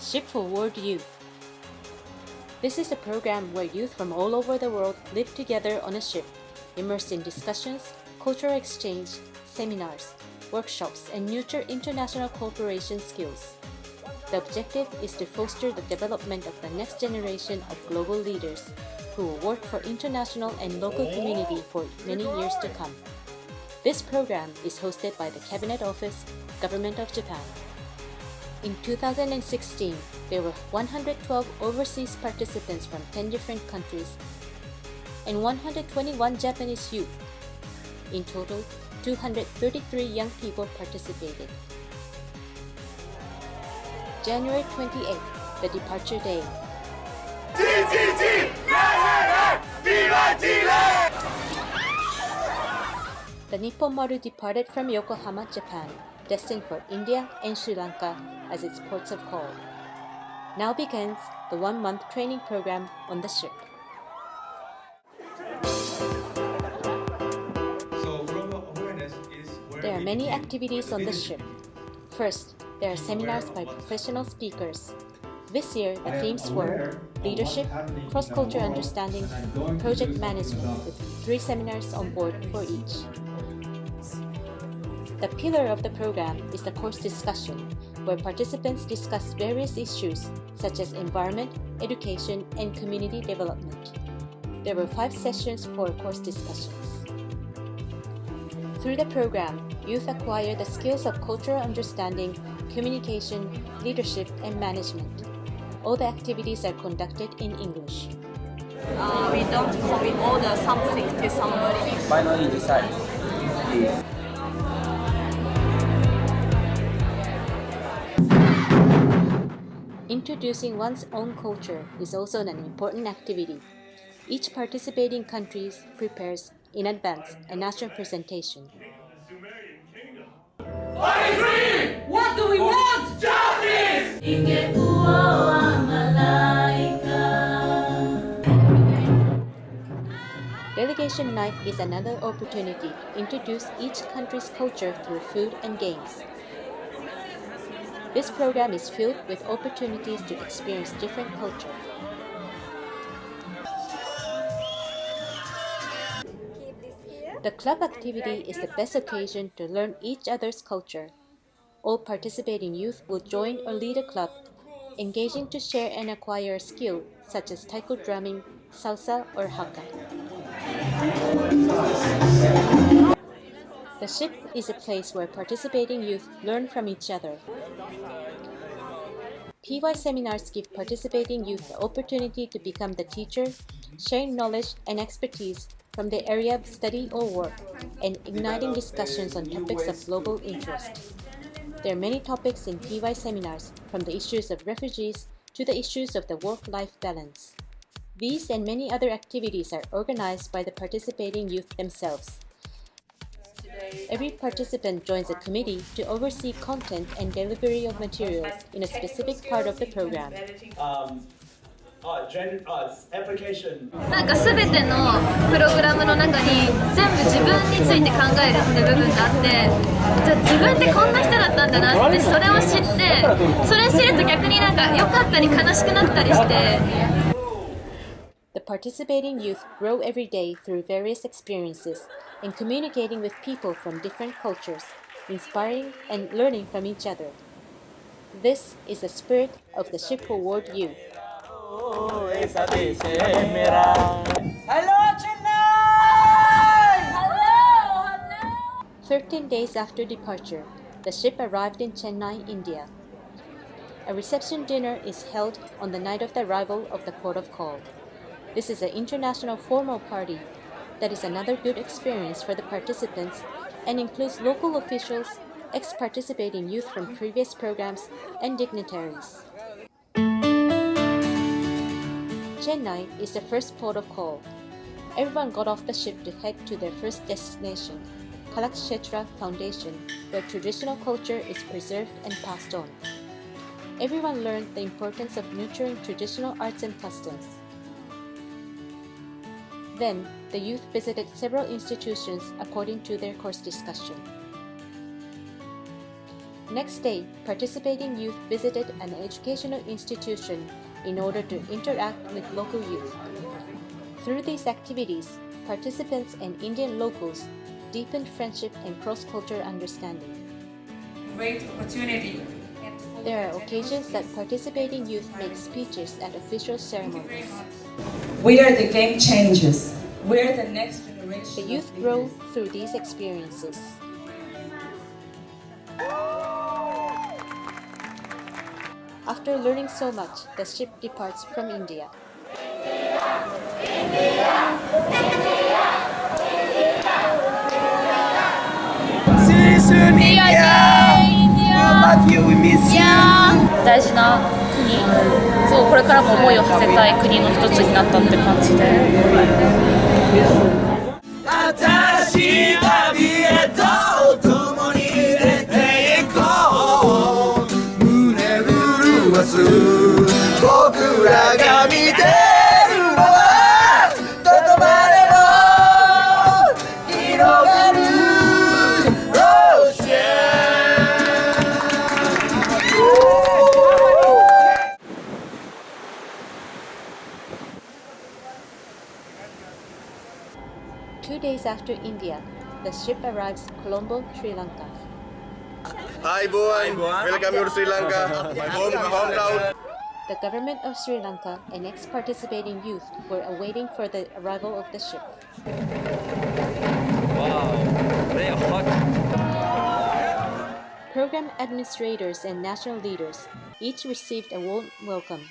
Ship for World Youth. This is a program where youth from all over the world live together on a ship, immersed in discussions, cultural exchange, seminars, workshops, and nurture international cooperation skills. The objective is to foster the development of the next generation of global leaders who will work for international and local community for many years to come. This program is hosted by the Cabinet Office, Government of Japan. In 2016, there were 112 overseas participants from 10 different countries and 121 Japanese youth. In total, 233 young people participated. January 28th, the departure day. The Nippon Maru departed from Yokohama, Japan, destined for India and Sri Lanka as its ports of call. Now begins the one-month training program on the ship. There are many activities on the ship. First, there are seminars by professional speakers. This year, the themes were leadership, cross-cultural understanding, and project management, with 3 seminars on board for each. The pillar of the program is the course discussion, where participants discuss various issues such as environment, education, and community development. There were 5 sessions for course discussions. Through the program, youth acquire the skills of cultural understanding, communication, leadership, and management. All the activities are conducted in English. We order something to somebody. Finally decide, please. Introducing one's own culture is also an important activity. Each participating country prepares in advance a national presentation. What do we want? Justice! Delegation night is another opportunity to introduce each country's culture through food and games. This program is filled with opportunities to experience different culture. The club activity is the best occasion to learn each other's culture. All participating youth will join or lead a club, engaging to share and acquire a skill such as taiko drumming, salsa, or haka. The ship is a place where participating youth learn from each other. PY seminars give participating youth the opportunity to become the teacher, sharing knowledge and expertise from the area of study or work, and igniting discussions on topics of global interest. There are many topics in PY seminars, from the issues of refugees to the issues of the work-life balance. These and many other activities are organized by the participating youth themselves. Every participant joins a committee to oversee content and delivery of materials in a specific part of the program. なんか全てのプログラムの中に全部自分について考えるって部分があって、じゃあ自分ってこんな人だったんだなってそれを知って、それ知ると逆になんか良かったり悲しくなったりして。The participating youth grow every day through various experiences and communicating with people from different cultures, inspiring and learning from each other. This is the spirit of the Ship for World Youth. Hello, Chennai! Hello! 13 days after departure, the ship arrived in Chennai, India. A reception dinner is held on the night of the arrival of the port of call. This is an international formal party that is another good experience for the participants and includes local officials, ex-participating youth from previous programs, and dignitaries. Chennai is the first port of call. Everyone got off the ship to head to their first destination, Kalakshetra Foundation, where traditional culture is preserved and passed on. Everyone learned the importance of nurturing traditional arts and customs. Then, the youth visited several institutions according to their course discussion. Next day, participating youth visited an educational institution in order to interact with local youth. Through these activities, participants and Indian locals deepened friendship and cross-cultural understanding. Great opportunity. There are occasions that participating youth make speeches at official ceremonies. We are the game changers. We are the next generation. The youth grow through these experiences. After learning so much, the ship departs from India. See you soon, India! Love you, we miss you! 大事な国、そうこれからも思いを馳せたい国の一つになったって感じで。新しい旅へと共に出て行こう胸震わす僕らが見てるのはどこまでも広がるオーシャ2 days after India, the ship arrives Colombo, Sri Lanka. Hi everyone, welcome to Sri Lanka, my hometown. The government of Sri Lanka and ex-participating youth were awaiting for the arrival of the ship. Wow, they are hot. Program administrators and national leaders each received a warm welcome.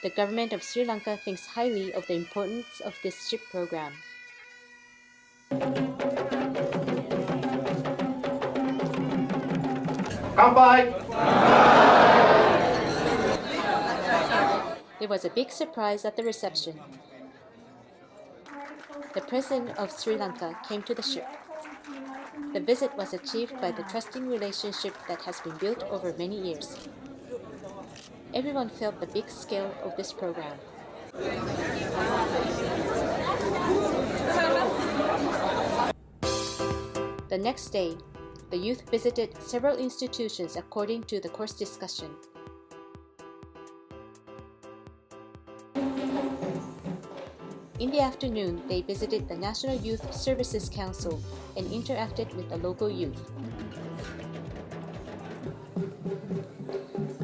The government of Sri Lanka thinks highly of the importance of this ship program. There was a big surprise at the reception. The President of Sri Lanka came to the ship. The visit was achieved by the trusting relationship that has been built over many years. Everyone felt the big scale of this program. The next day, the youth visited several institutions according to the course discussion. In the afternoon, they visited the National Youth Services Council and interacted with the local youth.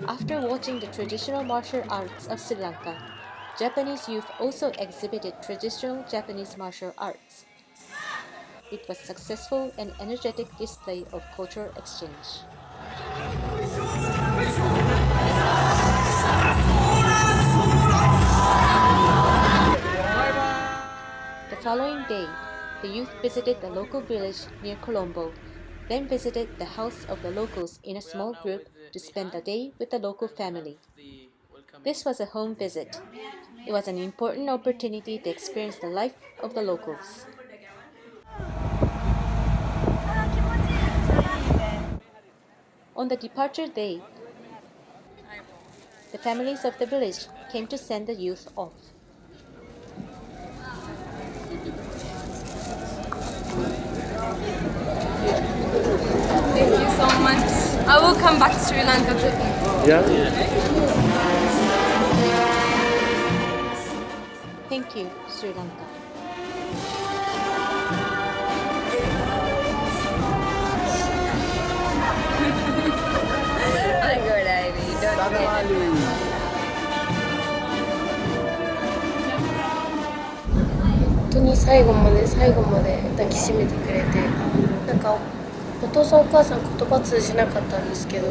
After watching the traditional martial arts of Sri Lanka, Japanese youth also exhibited traditional Japanese martial arts. It was a successful and energetic display of cultural exchange. The following day, the youth visited the local village near Colombo, then visited the house of the locals in a small group to spend the day with the local family. This was a home visit. It was an important opportunity to experience the life of the locals. On the departure day, the families of the village came to send the youth off. Thank you so much. I will come back to Sri Lanka too. Thank you, Sri Lanka.本当に最後まで抱きしめてくれて、なんかお父さんお母さん言葉通じなかったんですけど、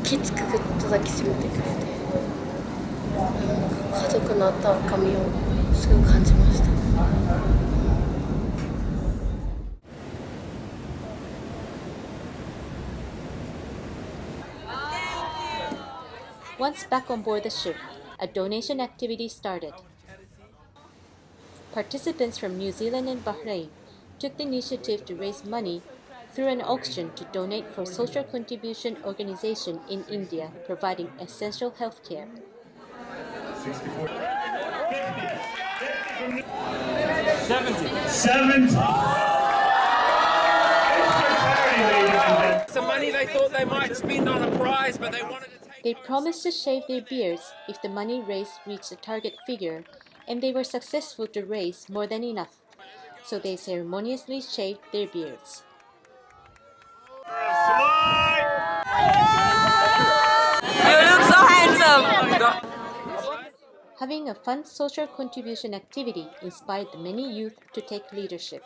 きつくぐっと抱きしめてくれて、家族の温かみをすごく感じました。Once back on board the ship, a donation activity started. Participants from New Zealand and Bahrain took the initiative to raise money through an auction to donate for social contribution organization in India providing essential health care. 70. 70. Some money they thought they might spend on a prize, but they wanted to take. They promised to shave their beards if the money raised reached the target figure, and they were successful to raise more than enough. So they ceremoniously shaved their beards. You look so handsome! Having a fun social contribution activity inspired the many youth to take leadership.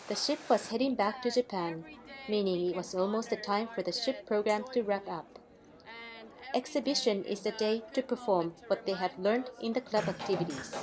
The ship was heading back to Japan, meaning it was almost the time for the ship program to wrap up. Exhibition is the day to perform what they have learned in the club activities.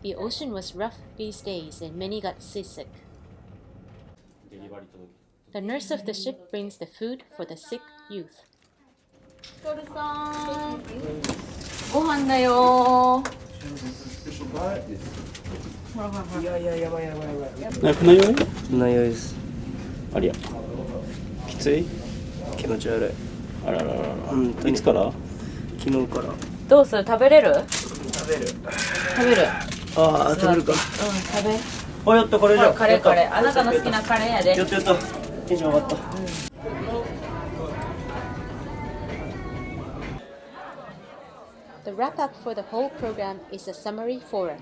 The ocean was rough these days and many got seasick. The nurse of the ship brings the food for the sick youth. ご飯だよ。船酔い？船酔いです。ありゃ。きつい？気持ち悪い。あらららら。いつから？昨日から。どうする？食べれる？食べる。食べる。ああ、食べるか。食べ。おやったこれじゃ。カレーカレー。あなたの好きなカレーやで。やったやった。テンション上がった。The wrap-up for the whole program is a summary forum.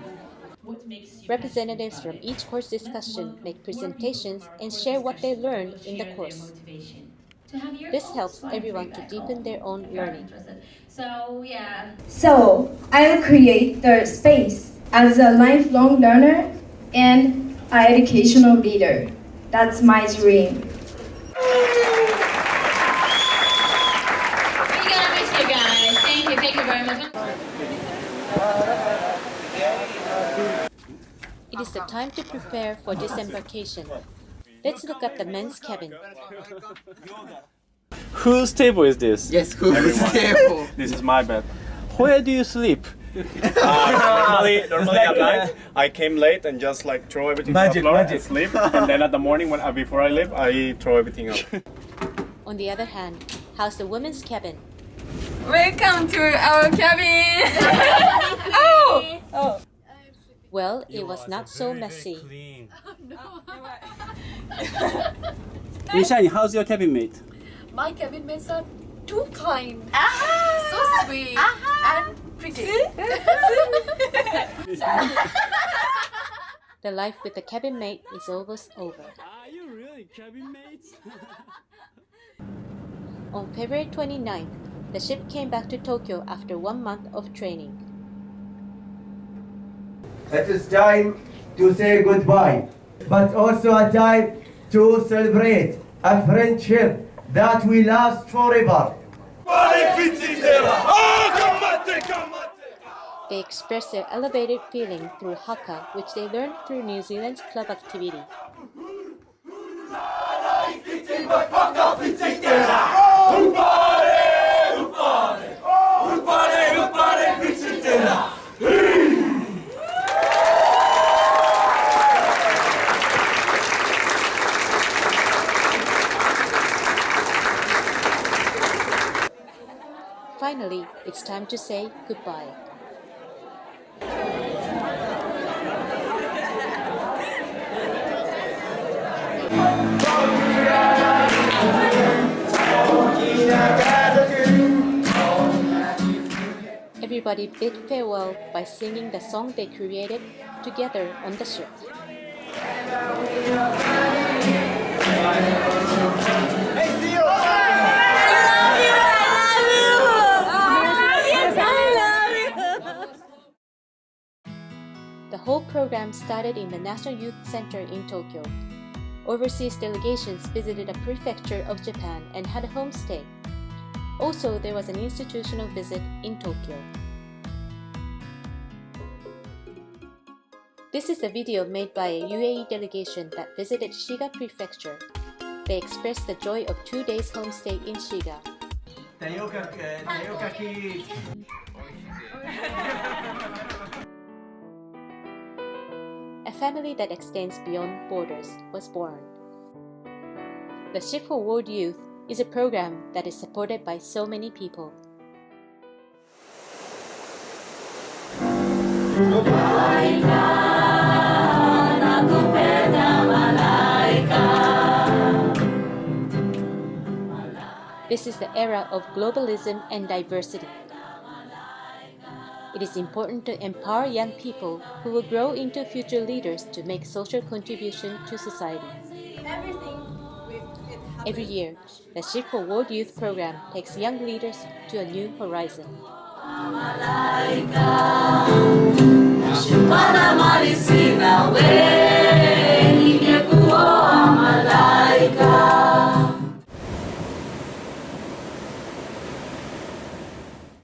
Representatives from each course discussion make presentations and share what they learned in the course. This helps everyone to deepen their own learning. So, I'll create the space as a lifelong learner and an educational leader. That's my dream. Thank you very much. It is the time to prepare for disembarkation. Let's look at the men's cabin. Whose table is this? Yes, whose table? This is my bed. Where do you sleep? Normally at night, I came late and just like throw everything on the floor and sleep. And then at the morning, before I leave, I throw everything out. On the other hand, how's the women's cabin? Welcome to our cabin! Oh! Well, it was not so messy. Nishani, how's your cabin mate? My cabin mates are too kind, so sweet, and pretty. The life with the cabin mate is almost over. Are you really cabin mates? On February 29th, the ship came back to Tokyo after 1 month of training. It is time to say goodbye, but also a time to celebrate a friendship that will last forever. They express their elevated feeling through haka, which they learned through New Zealand's club activity. Finally, it's time to say goodbye. Everybody bid farewell by singing the song they created together on the ship. The whole program started in the National Youth Center in Tokyo. Overseas delegations visited a prefecture of Japan and had a homestay. Also, there was an institutional visit in Tokyo. This is a video made by a UAE delegation that visited Shiga Prefecture. they expressed the joy of 2 days homestay in Shiga. A family that extends beyond borders was born. The Ship for World Youth is a program that is supported by so many people. This is the era of globalism and diversity. It is important to empower young people who will grow into future leaders to make social contribution to society. Every year, the Ship for World Youth program takes young leaders to a new horizon. Malaika